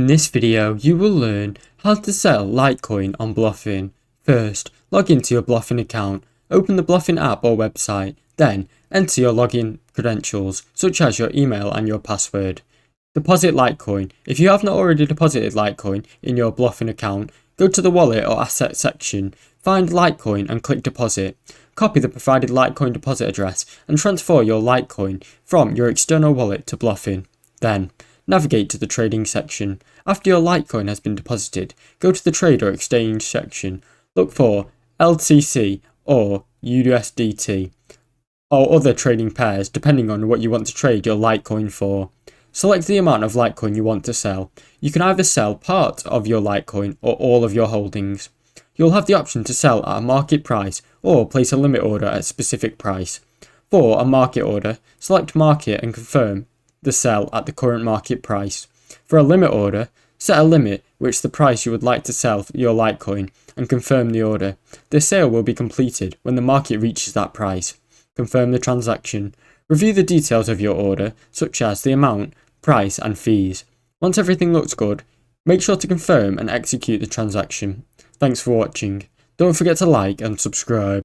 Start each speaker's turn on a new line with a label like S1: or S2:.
S1: In this video, you will learn how to sell Litecoin on Blofin. First, log into your Blofin account, open the Blofin app or website, then enter your login credentials such as your email and your password. Deposit Litecoin. If you have not already deposited Litecoin in your Blofin account, go to the wallet or asset section, find Litecoin and click deposit. Copy the provided Litecoin deposit address and transfer your Litecoin from your external wallet to Blofin. Then, navigate to the trading section. After your Litecoin has been deposited, go to the trade or exchange section. Look for LTC or USDT or other trading pairs depending on what you want to trade your Litecoin for. Select the amount of Litecoin you want to sell. You can either sell part of your Litecoin or all of your holdings. You'll have the option to sell at a market price or place a limit order at a specific price. For a market order, select market and confirm the sell at the current market price. For a limit order, set a limit which the price you would like to sell your Litecoin and confirm the order. The sale will be completed when the market reaches that price. Confirm the transaction. Review the details of your order, such as the amount, price and fees. Once everything looks good, make sure to confirm and execute the transaction. Thanks for watching. Don't forget to like and subscribe.